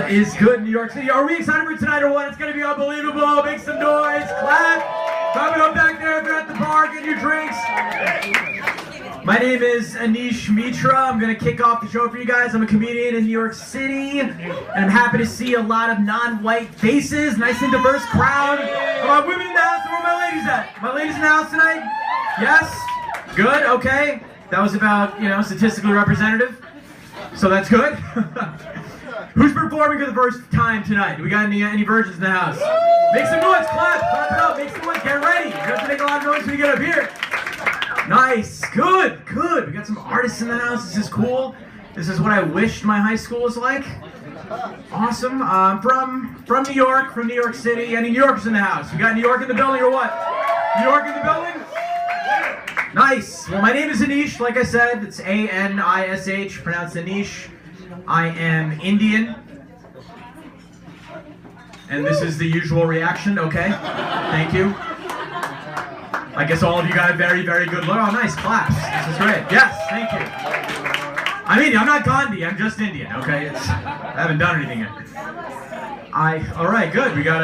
What is good, New York City? Are we excited for tonight or what? It's going to be unbelievable. Make some noise. Clap. Clap it up back there if you're at the bar. Get your drinks. My name is Anish Mitra. I'm going to kick off the show for you guys. I'm a comedian in New York City, and I'm happy to see a lot of non-white faces. Nice and diverse crowd. Are my women in the house? Where are my ladies at? My ladies in the house tonight? Yes? Good? Okay. That was about, statistically representative. So that's good. Who's performing for the first time tonight? Do we got any virgins in the house? Make some noise, clap it up, make some noise, get ready. You have to make a lot of noise when you get up here. Nice, good. We got some artists in the house, this is cool. This is what I wished my high school was like. Awesome, from New York City. Any New Yorkers in the house? We got New York in the building or what? New York in the building? Nice. Well, my name is Anish, like I said. It's A-N-I-S-H, pronounced Anish. I am Indian. And this is the usual reaction, okay? Thank you. I guess all of you got a very, very good look. Oh, nice claps. This is great. Yes, thank you. I'm Indian. I'm not Gandhi. I'm just Indian, okay? I haven't done anything yet. All right, good. We got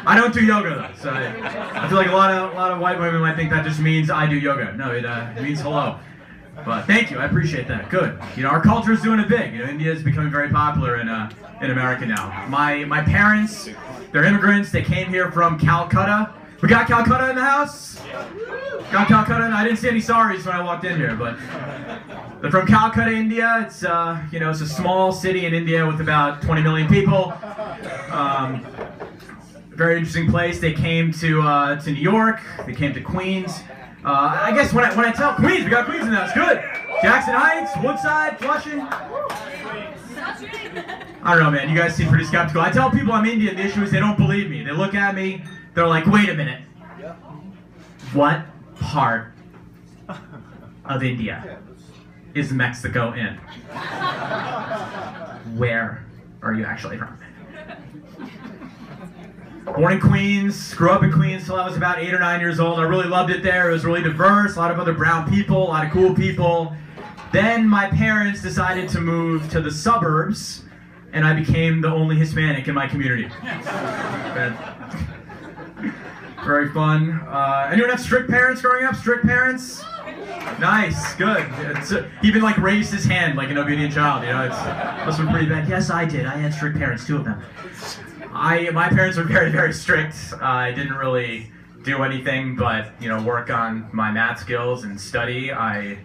I don't do yoga though, so I feel like a lot of white women might think that just means I do yoga. No, it means hello. But thank you, I appreciate that. Good. Our culture is doing it big. India is becoming very popular in America now. My parents, they're immigrants. They came here from Calcutta. We got Calcutta in the house. Got Calcutta. I didn't see any sorries when I walked in here, but they're from Calcutta, India. It's it's a small city in India with about 20 million people. Very interesting place. They came to New York. They came to Queens. I guess when I tell Queens, we got Queens in the house. Good. Jackson Heights, Woodside, Flushing. I don't know, man. You guys seem pretty skeptical. I tell people I'm Indian. The issue is they don't believe me. They look at me. They're like, wait a minute. What part of India is Mexico in? Where are you actually from? Born in Queens, grew up in Queens till I was about 8 or 9 years old. I really loved it there. It was really diverse, a lot of other brown people, a lot of cool people. Then my parents decided to move to the suburbs, and I became the only Hispanic in my community. Very fun. Anyone have strict parents growing up? Strict parents? Nice, good. Even like raised his hand like an obedient child. It must have been pretty bad. Yes, I did. I had strict parents, 2 of them. My parents were very, very strict. I didn't really do anything but, work on my math skills and study. I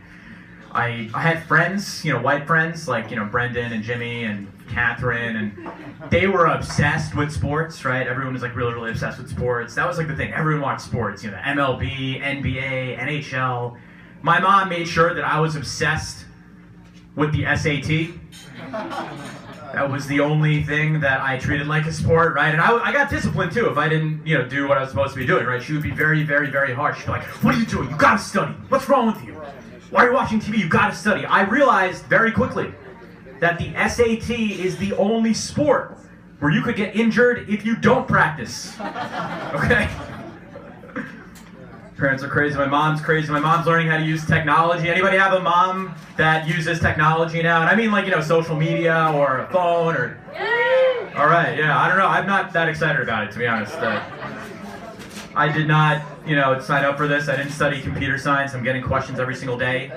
had friends, white friends, like, Brendan and Jimmy and Catherine, and they were obsessed with sports, right? Everyone was, like, really, really obsessed with sports. That was, like, the thing. Everyone watched sports, MLB, NBA, NHL. My mom made sure that I was obsessed with the SAT. That was the only thing that I treated like a sport, right? And I got disciplined too if I didn't, do what I was supposed to be doing, right? She would be very, very, very harsh. She'd be like, what are you doing? You gotta study. What's wrong with you? Why are you watching TV? You gotta study. I realized very quickly that the SAT is the only sport where you could get injured if you don't practice. Okay? Parents are crazy. My mom's crazy. My mom's learning how to use technology. Anybody have a mom that uses technology now? And I mean, like, social media or a phone or... All right, yeah, I don't know. I'm not that excited about it, to be honest. I did not, sign up for this. I didn't study computer science. I'm getting questions every single day.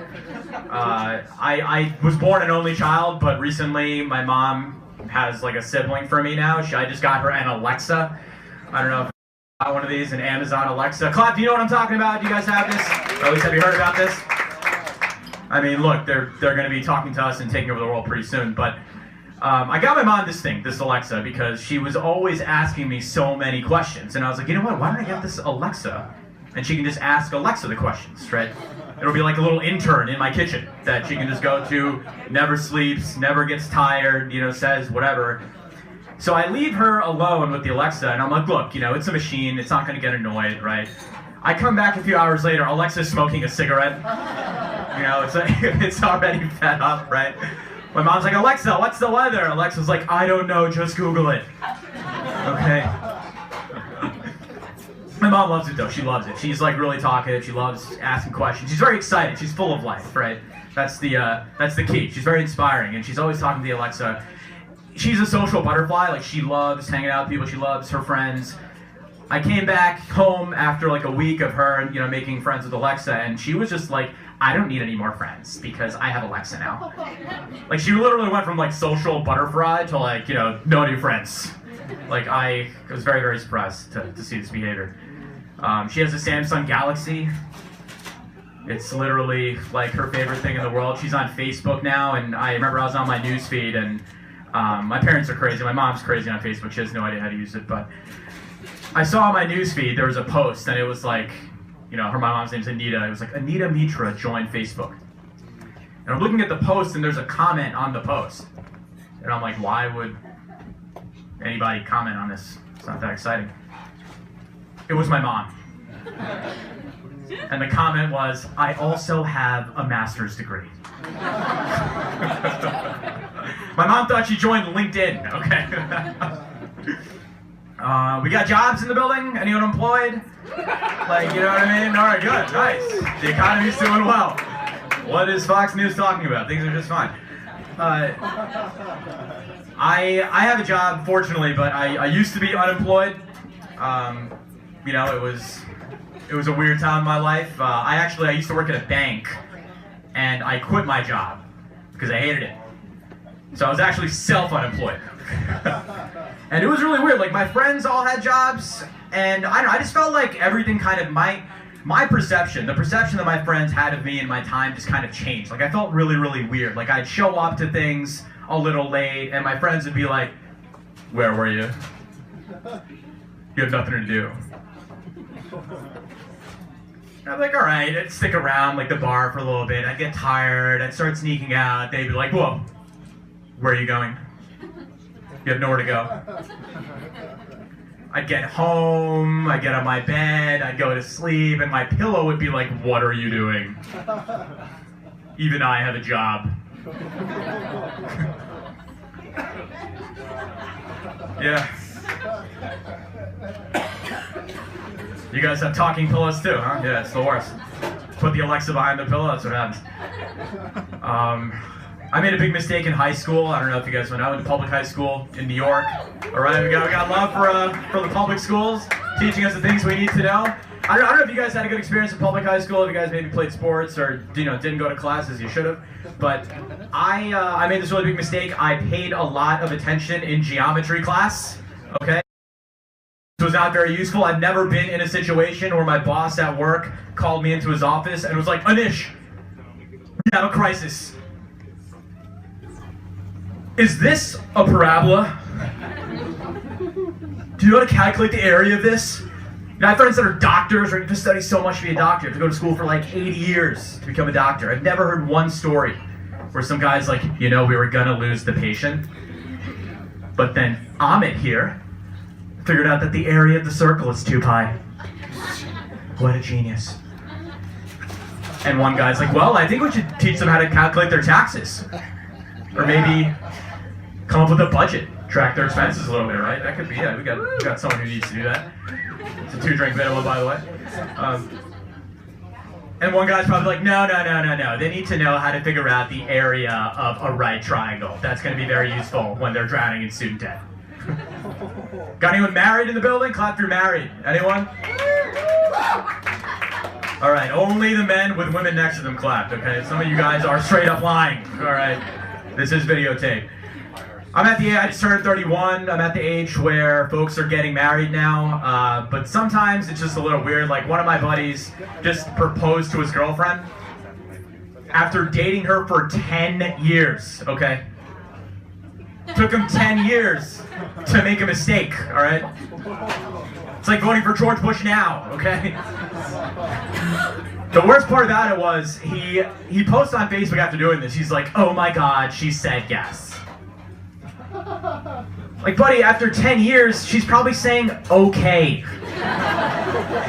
I was born an only child, but recently my mom has, like, a sibling for me now. I just got her an Alexa. I don't know if one of these, an Amazon Alexa. Clap, do you know what I'm talking about? Do you guys have this? Or at least have you heard about this? I mean, look, they're going to be talking to us and taking over the world pretty soon, but I got my mom this Alexa, because she was always asking me so many questions, and I was like, you know what, why don't I get this Alexa? And she can just ask Alexa the questions, right? It'll be like a little intern in my kitchen that she can just go to, never sleeps, never gets tired, says whatever. So I leave her alone with the Alexa, and I'm like, look, it's a machine, it's not going to get annoyed, right? I come back a few hours later, Alexa's smoking a cigarette. It's already fed up, right? My mom's like, Alexa, what's the weather? Alexa's like, I don't know, just Google it. Okay. My mom loves it though, she loves it. She's like really talkative, she loves asking questions. She's very excited, she's full of life, right? That's the key. She's very inspiring, and she's always talking to the Alexa. she's a social butterfly. Like, she loves hanging out with people. She loves her friends. I came back home after like a week of her, making friends with Alexa, and she was just like, I don't need any more friends because I have Alexa now. Like, she literally went from like social butterfly to like, no new friends. Like, I was very, very surprised to see this behavior. She has a Samsung Galaxy. It's literally like her favorite thing in the world. She's on Facebook now, and I remember I was on my news feed, and my parents are crazy. My mom's crazy on Facebook. She has no idea how to use it, but I saw on my news feed there was a post, and it was like, my mom's name's Anita. It was like, Anish Mitra joined Facebook. And I'm looking at the post, and there's a comment on the post. And I'm like, why would anybody comment on this? It's not that exciting. It was my mom. And the comment was, I also have a master's degree. My mom thought she joined LinkedIn, okay? We got jobs in the building? Anyone employed? Like, you know what I mean? All right, good, nice. The economy's doing well. What is Fox News talking about? Things are just fine. I have a job, fortunately, but I used to be unemployed. It was a weird time in my life. I used to work at a bank, and I quit my job because I hated it. So I was actually self-unemployed. And it was really weird. Like, my friends all had jobs, and I just felt like everything kind of, my perception, the perception that my friends had of me and my time just kind of changed. Like, I felt really, really weird. Like, I'd show up to things a little late, and my friends would be like, where were you? You have nothing to do. I'm like, all right, I'd stick around like the bar for a little bit. I'd get tired. I'd start sneaking out. They'd be like, whoa, where are you going? You have nowhere to go. I'd get home. I'd get on my bed. I'd go to sleep, and my pillow would be like, what are you doing? Even I have a job. Yeah. You guys have talking pillows too, huh? Yeah, it's the worst. Put the Alexa behind the pillow, that's what happens. I made a big mistake in high school. I don't know if you guys know. I went to public high school in New York. All right, we got love for the public schools, teaching us the things we need to know. I don't know if you guys had a good experience in public high school, if you guys maybe played sports or didn't go to classes, you should have. But I made this really big mistake. I paid a lot of attention in geometry class, okay? It was not very useful. I've never been in a situation where my boss at work called me into his office and was like, Anish, we have a crisis. Is this a parabola? Do you know how to calculate the area of this? I have friends that are doctors, or you have to study so much to be a doctor. You have to go to school for like 80 years to become a doctor. I've never heard one story where some guy's like, we were gonna lose the patient, but then Amit here figured out that the area of the circle is 2 pi. What a genius. And one guy's like, well, I think we should teach them how to calculate their taxes. Or maybe come up with a budget, track their expenses a little bit, right? That could be, we got someone who needs to do that. It's a 2-drink minimum, by the way. And one guy's probably like, no. They need to know how to figure out the area of a right triangle. That's going to be very useful when they're drowning in student debt. Got anyone married in the building? Clap if you're married. Anyone? All right, only the men with women next to them clapped, okay? Some of you guys are straight up lying, all right? This is videotape. I just turned 31. I'm at the age where folks are getting married now, but sometimes it's just a little weird. Like, one of my buddies just proposed to his girlfriend after dating her for 10 years, okay? Took him 10 years to make a mistake, all right? It's like voting for George Bush now, okay? The worst part about it was he posted on Facebook after doing this. He's like, oh my God, she said yes. Like, buddy, after 10 years, she's probably saying okay.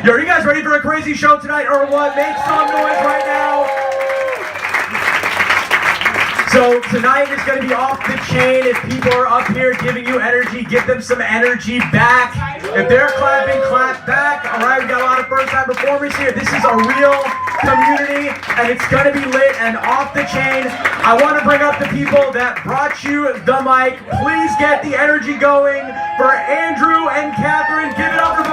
Yo, are you guys ready for a crazy show tonight or what? Make some noise right now. So tonight is going to be off the chain. If people are up here giving you energy, give them some energy back. If they're clapping, clap back. All right, we got a lot of first-time performers here. This is a real community, and it's going to be lit and off the chain. I want to bring up the people that brought you the mic. Please get the energy going for Andrew and Catherine. Give it up for